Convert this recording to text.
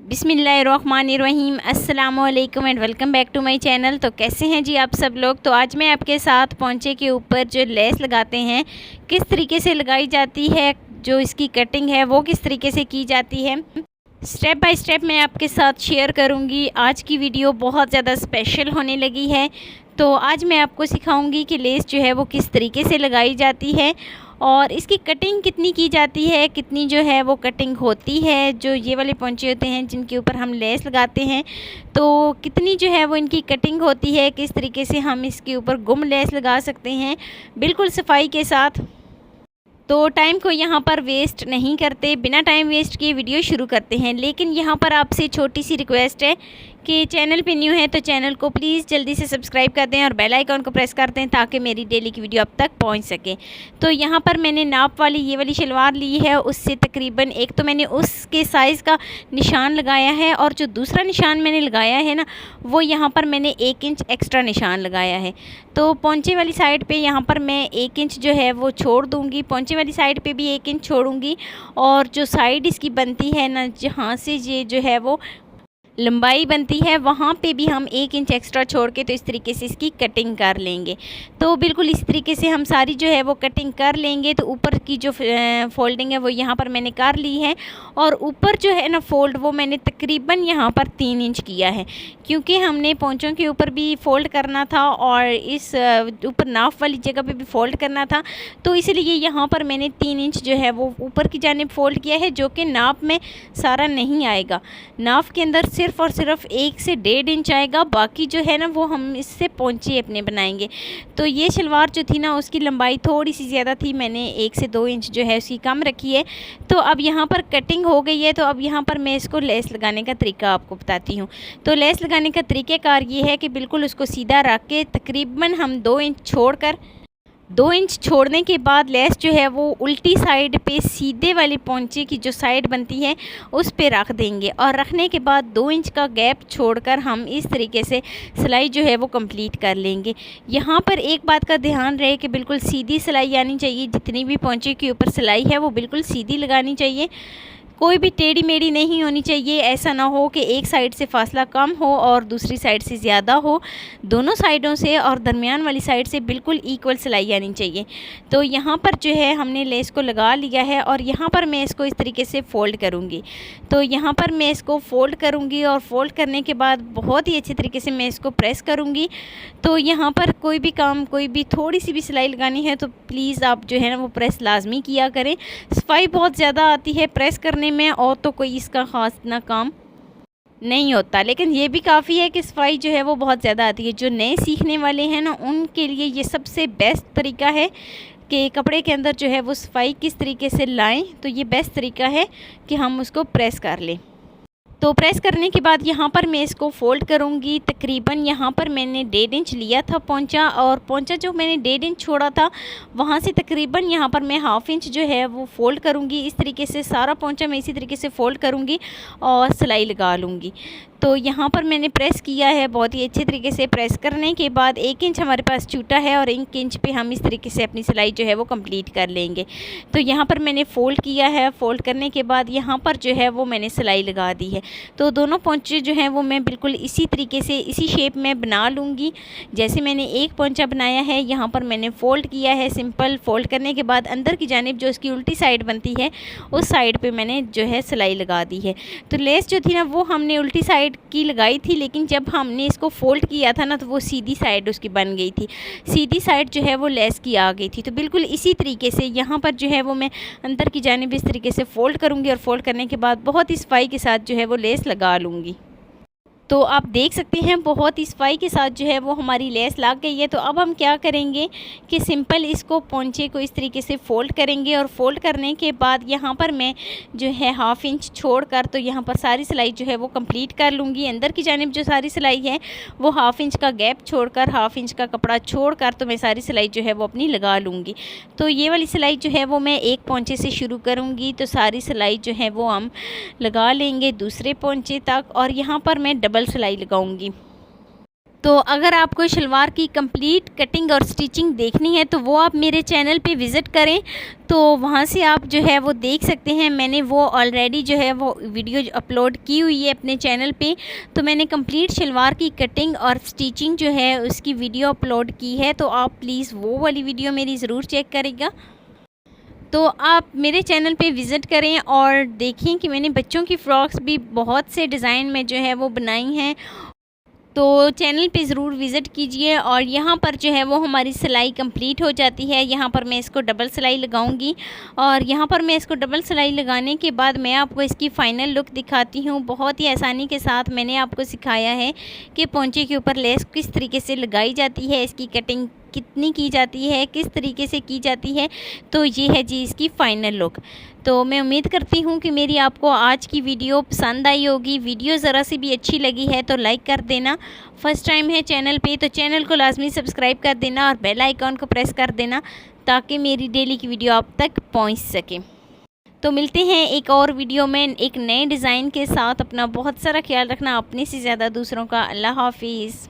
बिस्मिल्लाहिर्रहमानिर्रहीम अस्सलामुअलैकुम and welcome back to my channel. तो कैसे हैं जी आप सब लोग। तो आज मैं आपके साथ पोंचे के ऊपर जो लेस लगाते हैं किस तरीके से लगाई जाती है, जो इसकी कटिंग है वो किस तरीके से की जाती है, स्टेप बाय स्टेप मैं आपके साथ शेयर करूंगी। आज की वीडियो बहुत ज़्यादा स्पेशल होने लगी है। तो आज मैं आपको सिखाऊंगी कि लेस जो है वो किस तरीके से लगाई जाती है और इसकी कटिंग कितनी की जाती है, कितनी जो है वो कटिंग होती है। जो ये वाले पोंचे होते हैं जिनके ऊपर हम लेस लगाते हैं तो कितनी जो है वो इनकी कटिंग होती है, किस तरीके से हम इसके ऊपर गुम लेस लगा सकते हैं बिल्कुल सफाई के साथ। तो टाइम को यहाँ पर वेस्ट नहीं करते, बिना टाइम वेस्ट किए वीडियो शुरू करते हैं। लेकिन यहाँ पर आपसे छोटी सी रिक्वेस्ट है कि चैनल पे न्यू है तो चैनल को प्लीज़ जल्दी से सब्सक्राइब कर दें और बेल आइकॉन को प्रेस कर दें ताकि मेरी डेली की वीडियो आप तक पहुँच सके। तो यहाँ पर मैंने नाप वाली ये वाली शलवार ली है, उससे तकरीबन एक तो मैंने उसके साइज़ का निशान लगाया है और जो दूसरा निशान मैंने लगाया है ना वो यहाँ पर मैंने 1 इंच एक्स्ट्रा निशान लगाया है। तो पोंचे वाली साइड पे यहाँ पर मैं 1 इंच जो है वो छोड़ दूँगी, पोंचे वाली साइड पे भी 1 इंच छोड़ूंगी और जो साइड इसकी बनती है ना, जहाँ से ये जो है वो लंबाई बनती है वहाँ पे भी हम 1 इंच एक्स्ट्रा छोड़ के तो इस तरीके से इसकी कटिंग कर लेंगे। तो बिल्कुल इस तरीके से हम सारी जो है वो कटिंग कर लेंगे। तो ऊपर की जो फोल्डिंग है वो यहाँ पर मैंने कर ली है और ऊपर जो है ना फोल्ड वो मैंने तकरीबन यहाँ पर 3 इंच किया है, क्योंकि हमने पोंचों के ऊपर भी फ़ोल्ड करना था और इस ऊपर नाफ वाली जगह पे भी फ़ोल्ड करना था। तो इसलिए यहाँ पर मैंने 3 इंच जो है वो ऊपर की जानिब फ़ोल्ड किया है, जो कि नाप में सारा नहीं आएगा। नाफ के अंदर सिर्फ और सिर्फ 1 से 1.5 इंच आएगा, बाकी जो है ना वो हम इससे पोंचे अपने बनाएंगे। तो ये शलवार जो थी ना उसकी लंबाई थोड़ी सी ज़्यादा थी, मैंने 1 से 2 इंच जो है उसकी कम रखी है। तो अब यहाँ पर कटिंग हो गई है, तो अब यहाँ पर मैं इसको लेस लगाने का तरीका आपको बताती हूँ। तो लेस लगाने का तरीक़ेकार ये है कि बिल्कुल उसको सीधा रख के तकरीबन हम 2 इंच छोड़कर 2 इंच छोड़ने के बाद लेस जो है वो उल्टी साइड पे सीधे वाले पोंचे की जो साइड बनती है उस पे रख देंगे और रखने के बाद 2 इंच का गैप छोड़कर हम इस तरीके से सिलाई जो है वो कंप्लीट कर लेंगे। यहाँ पर एक बात का ध्यान रहे कि बिल्कुल सीधी सिलाई आनी चाहिए, जितनी भी पोंचे के ऊपर सिलाई है वो बिल्कुल सीधी लगानी चाहिए, कोई भी टेढ़ी मेढ़ी नहीं होनी चाहिए। ऐसा ना हो कि एक साइड से फासला कम हो और दूसरी साइड से ज़्यादा हो, दोनों साइडों से और दरमियान वाली साइड से बिल्कुल इक्वल सिलाई आनी चाहिए। तो यहाँ पर जो है हमने लेस को लगा लिया है और यहाँ पर मैं इसको इस तरीके से फ़ोल्ड करूँगी। तो यहाँ पर मैं इसको फ़ोल्ड करूँगी और फ़ोल्ड करने के बाद बहुत ही अच्छे तरीके से मैं इसको प्रेस करूँगी। तो यहाँ पर कोई भी काम, कोई भी थोड़ी सी भी सिलाई लगानी है तो प्लीज़ आप जो है ना वो प्रेस लाजमी किया करें। सफाई बहुत ज़्यादा आती है प्रेस करने में और तो कोई इसका ख़ास ना काम नहीं होता, लेकिन ये भी काफ़ी है कि सफाई जो है वो बहुत ज़्यादा आती है। जो नए सीखने वाले हैं ना उनके लिए ये सबसे बेस्ट तरीका है कि कपड़े के अंदर जो है वो सफाई किस तरीके से लाएं। तो ये बेस्ट तरीका है कि हम उसको प्रेस कर लें। तो प्रेस करने के बाद यहाँ पर मैं इसको फ़ोल्ड करूँगी। तकरीबन यहाँ पर मैंने 1.5 इंच लिया था पोंचा, और पोंचा जो मैंने 1.5 इंच छोड़ा था वहाँ से तकरीबन यहाँ पर मैं 1/2 इंच जो है वो फ़ोल्ड करूँगी। इस तरीके से सारा पोंचा मैं इसी तरीके से फ़ोल्ड करूँगी और सिलाई लगा लूँगी। तो यहाँ पर मैंने प्रेस किया है बहुत ही अच्छे तरीके से। प्रेस करने के बाद 1 इंच हमारे पास छूटा है और 1 इंच पे हम इस तरीके से अपनी सिलाई जो है वो कंप्लीट कर लेंगे। तो यहाँ पर मैंने फ़ोल्ड किया है, फ़ोल्ड करने के बाद यहाँ पर जो है वो मैंने सिलाई लगा दी है। तो दोनों पोंचे जो हैं वो मैं बिल्कुल इसी तरीके से इसी शेप में बना लूँगी जैसे मैंने एक पोंचा बनाया है। यहाँ पर मैंने फ़ोल्ड किया है सिंपल। फ़ोल्ड करने के बाद अंदर की जानिब जो इसकी उल्टी साइड बनती है उस साइड पर मैंने जो है सिलाई लगा दी है। तो लेस जो थी ना वो हमने उल्टी साइड की लगाई थी, लेकिन जब हमने इसको फ़ोल्ड किया था ना तो वो सीधी साइड उसकी बन गई थी, सीधी साइड जो है वो लेस की आ गई थी। तो बिल्कुल इसी तरीके से यहाँ पर जो है वो मैं अंदर की जानिब इस तरीके से फ़ोल्ड करूँगी और फ़ोल्ड करने के बाद बहुत ही सफाई के साथ जो है वो लेस लगा लूँगी। तो आप देख सकते हैं बहुत ही सफाई के साथ जो है वो हमारी लेस लग गई है। तो अब हम क्या करेंगे कि सिंपल इसको पोंचे को इस तरीके से फ़ोल्ड करेंगे और फ़ोल्ड करने के बाद यहाँ पर मैं जो है 1/2 इंच छोड़कर तो यहाँ पर सारी सिलाई जो है वो कंप्लीट कर लूँगी। अंदर की जानिब जो सारी सिलाई है वो 1/2 इंच का गैप छोड़कर 1/2 इंच का कपड़ा छोड़कर तो मैं सारी सिलाई जो है वो अपनी लगा लूँगी। तो ये वाली सिलाई जो है वो मैं एक पोंचे से शुरू करूँगी, तो सारी सिलाई जो है वो हम लगा लेंगे दूसरे पोंचे तक और यहाँ पर मैं डबल सिलाई लगाऊंगी। तो अगर आपको शलवार की कंप्लीट कटिंग और स्टिचिंग देखनी है तो वो आप मेरे चैनल पे विज़िट करें, तो वहाँ से आप जो है वो देख सकते हैं। मैंने वो ऑलरेडी जो है वो वीडियो अपलोड की हुई है अपने चैनल पे। तो मैंने कंप्लीट शलवार की कटिंग और स्टिचिंग जो है उसकी वीडियो अपलोड की है, तो आप प्लीज़ वो वाली वीडियो मेरी ज़रूर चेक करेगा। तो आप मेरे चैनल पे विज़िट करें और देखें कि मैंने बच्चों की फ़्रॉक्स भी बहुत से डिज़ाइन में जो है वो बनाई हैं। तो चैनल पे ज़रूर विज़िट कीजिए। और यहाँ पर जो है वो हमारी सिलाई कंप्लीट हो जाती है। यहाँ पर मैं इसको डबल सिलाई लगाऊंगी और यहाँ पर मैं इसको डबल सिलाई लगाने के बाद मैं आपको इसकी फ़ाइनल लुक दिखाती हूँ। बहुत ही आसानी के साथ मैंने आपको सिखाया है कि पोंचे के ऊपर लेस किस तरीके से लगाई जाती है, इसकी कटिंग कितनी की जाती है, किस तरीके से की जाती है। तो ये है जी इसकी फ़ाइनल लुक। तो मैं उम्मीद करती हूँ कि मेरी आपको आज की वीडियो पसंद आई होगी। वीडियो ज़रा सी भी अच्छी लगी है तो लाइक कर देना। फर्स्ट टाइम है चैनल पे तो चैनल को लाजमी सब्सक्राइब कर देना और बेल आइकॉन को प्रेस कर देना ताकि मेरी डेली की वीडियो आप तक पहुँच सके। तो मिलते हैं एक और वीडियो में एक नए डिज़ाइन के साथ। अपना बहुत सारा ख्याल रखना, अपने से ज़्यादा दूसरों का। अल्लाह हाफिज़।